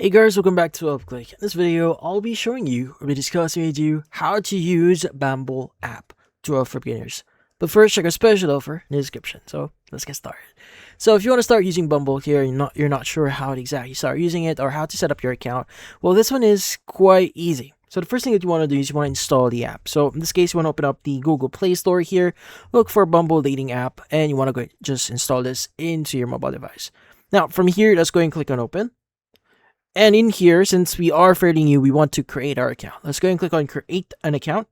Hey guys, welcome back to UpClick. In this video, I'll be showing you, or be discussing with you, how to use Bumble app for beginners. But first, check our special offer in the description. So let's get started. So if you want to start using Bumble here, you're not sure how to exactly start using it or how to set up your account. Well, this one is quite easy. So the first thing that you want to do is you want to install the app. So in this case, you want to open up the Google Play Store here, look for Bumble dating app, and you want to go just install this into your mobile device. Now from here, let's go and click on open. And in here, since we are fairly new, we want to create our account. Let's go and click on create an account.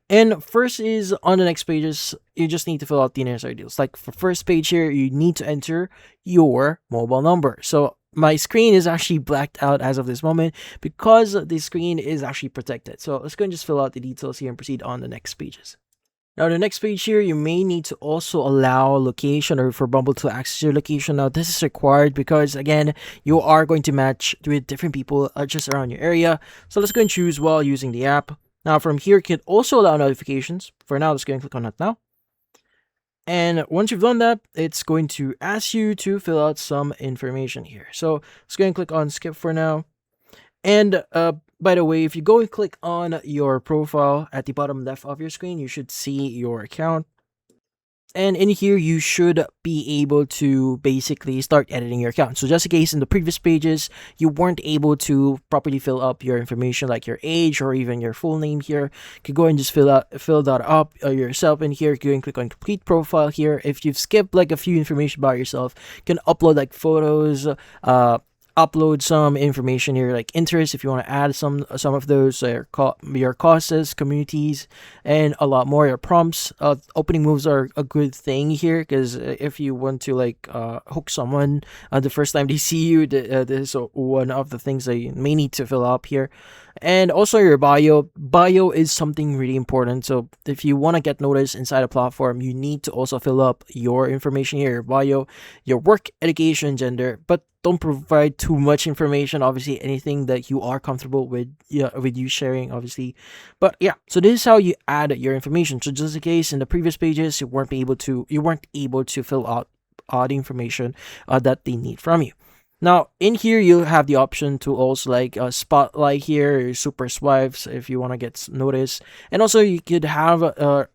And first is on the next pages, you just need to fill out the necessary details. Like for first page here, you need to enter your mobile number. So my screen is actually blacked out as of this moment because the screen is actually protected. So let's go and just fill out the details here and proceed on the next pages. Now, the next page here, you may need to also allow location or for Bumble to access your location. Now, this is required because, again, you are going to match with different people just around your area. So let's go and choose while using the app. Now, from here, you can also allow notifications. For now, let's go and click on that now. And once you've done that, it's going to ask you to fill out some information here. So let's go and click on skip for now. And by the way, if you go and click on your profile at the bottom left of your screen, you should see your account. And in here, you should be able to basically start editing your account. So just in case in the previous pages, you weren't able to properly fill up your information like your age or even your full name here, you can go and just fill that up yourself in here. Go and click on complete profile here. If you've skipped like a few information about yourself, you can upload like photos, upload some information here like interests if you want to add some of those, your causes, communities, and a lot more. Your prompts, opening moves are a good thing here because if you want to hook someone the first time they see you, this is one of the things that you may need to fill up here. And also your bio is something really important. So if you want to get noticed inside a platform, you need to also fill up your information here, your bio, your work, education, gender, but don't provide too much information. Obviously, anything that you are comfortable with, with you sharing, obviously. But yeah, so this is how you add your information. So just in case in the previous pages you weren't able to fill out the information that they need from you. Now in here you have the option to also spotlight here, super swipes if you want to get noticed, and also you could have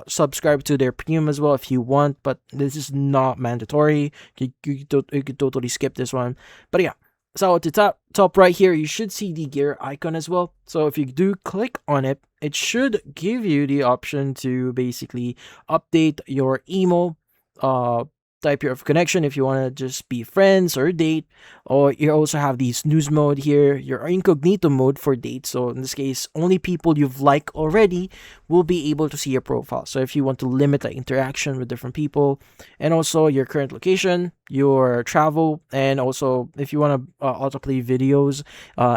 subscribe to their premium as well if you want, but this is not mandatory. You could totally skip this one. But yeah, so at the top right here, you should see the gear icon as well. So if you do click on it, it should give you the option to basically update your email, type here of connection if you want to just be friends or date, or you also have the snooze mode here, your incognito mode for dates. So in this case, only people you've liked already will be able to see your profile. So if you want to limit interaction with different people, and also your current location, your travel, and also if you want to autoplay videos,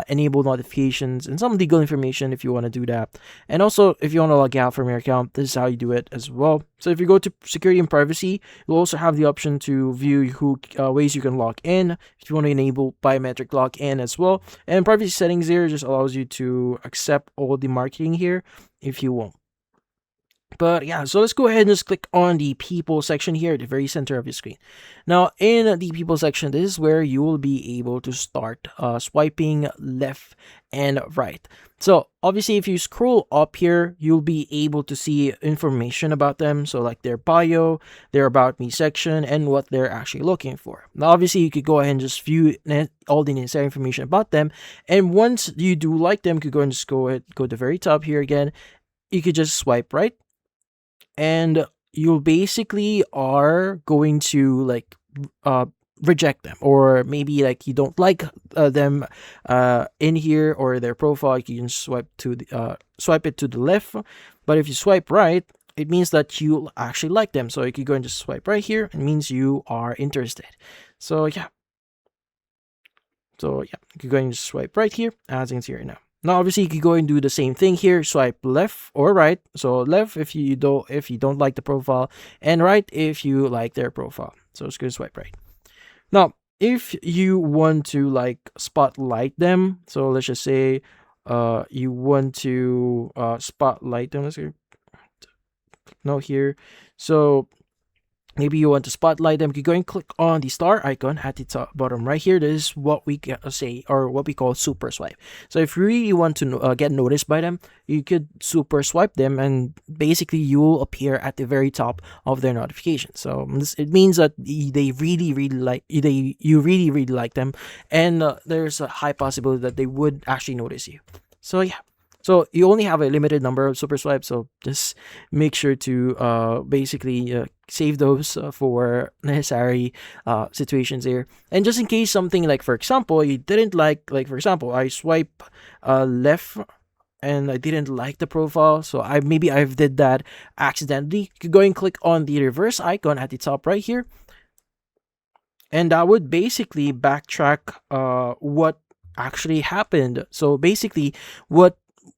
enable notifications, and some legal information if you want to do that. And also if you want to log out from your account, this is how you do it as well. So if you go to security and privacy, you'll also have the option to view ways you can log in if you want to enable biometric login as well. And privacy settings here just allows you to accept all the marketing here if you want. But yeah, so let's go ahead and just click on the people section here at the very center of your screen. Now in the people section, this is where you will be able to start swiping left and right. So obviously if you scroll up here, you'll be able to see information about them. So like their bio, their about me section, and what they're actually looking for. Now obviously you could go ahead and just view all the necessary information about them. And once you do like them, you could go and just go to the very top here again. You could just swipe right, and you basically are going to reject them, or maybe you don't like them in here or their profile. You can swipe it to the left, but if you swipe right, it means that you actually like them. So you can go and just swipe right here. It means you are interested. So yeah, you can go and just swipe right here, as you can see right now. Now obviously you could go and do the same thing here, swipe left or right. So left if you don't like the profile, and right if you like their profile. So it's going to swipe right. Now if you want to spotlight them, so let's just say you want to spotlight them. Let's go no here. So maybe you want to spotlight them, you go and click on the star icon at the top bottom right here. This is what we say, or what we call super swipe. So if you really want to get noticed by them, you could super swipe them, and basically you will appear at the very top of their notification. So it means that they really really like you really really like them, and there's a high possibility that they would actually notice you. So yeah. So you only have a limited number of super swipes, so just make sure to basically save those for necessary situations here. And just in case something, like for example, you didn't like for example, I swipe left and I didn't like the profile, so I've did that accidentally. You could go and click on the reverse icon at the top right here, and that would basically backtrack what actually happened. So basically, what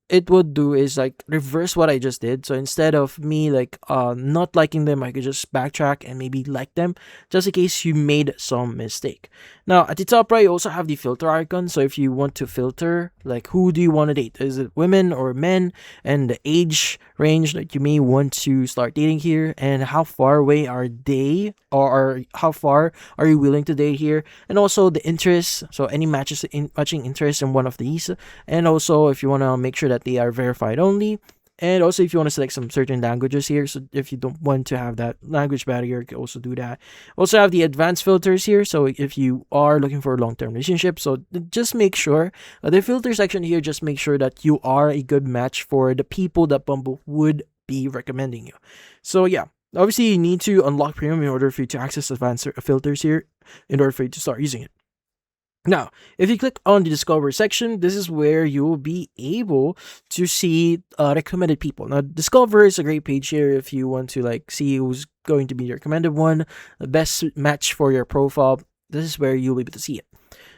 it would do is like reverse what I just did. So instead of me like not liking them, I could just backtrack and maybe like them, just in case you made some mistake. Now at the top right, you also have the filter icon. So if you want to filter like who do you want to date, is it women or men, and the age range that you may want to start dating here, and how far away are they, or how far are you willing to date here, and also the interests. So any matching interest in one of these, and also if you want to make sure that they are verified only, and also if you want to select some certain languages here. So if you don't want to have that language barrier, you can also do that. Also have the advanced filters here. So if you are looking for a long-term relationship, so just make sure the filter section here, just make sure that you are a good match for the people that Bumble would be recommending you. So yeah, obviously you need to unlock premium in order for you to access advanced filters here, in order for you to start using it. Now, if you click on the Discover section, this is where you will be able to see recommended people. Now, Discover is a great page here if you want to like see who's going to be the recommended one, the best match for your profile. This is where you'll be able to see it.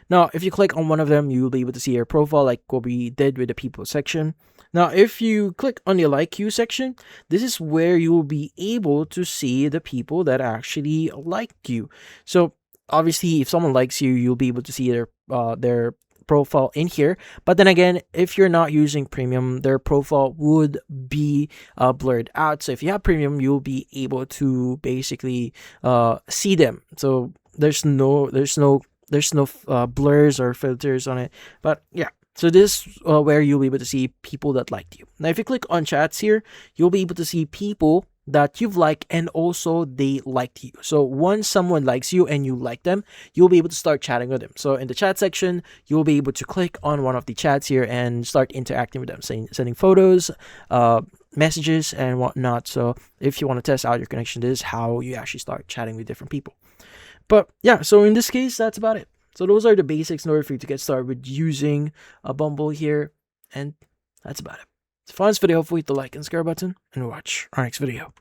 Now, if you click on one of them, you'll be able to see your profile like what we did with the people section. Now, if you click on the like you section, this is where you will be able to see the people that actually like you. So obviously, if someone likes you, you'll be able to see their profile in here. But then again, if you're not using premium, their profile would be blurred out. So if you have premium, you'll be able to basically see them. So there's no blurs or filters on it. But yeah. So this is where you'll be able to see people that liked you. Now, if you click on chats here, you'll be able to see people that you've liked, and also they liked you. So once someone likes you and you like them, you'll be able to start chatting with them. So in the chat section, you'll be able to click on one of the chats here and start interacting with them, sending photos, messages, and whatnot. So if you want to test out your connection, this is how you actually start chatting with different people. But yeah, so in this case, that's about it. So those are the basics in order for you to get started with using a Bumble here, and that's about it. If you found this video helpful, hit the like and subscribe button, and watch our next video.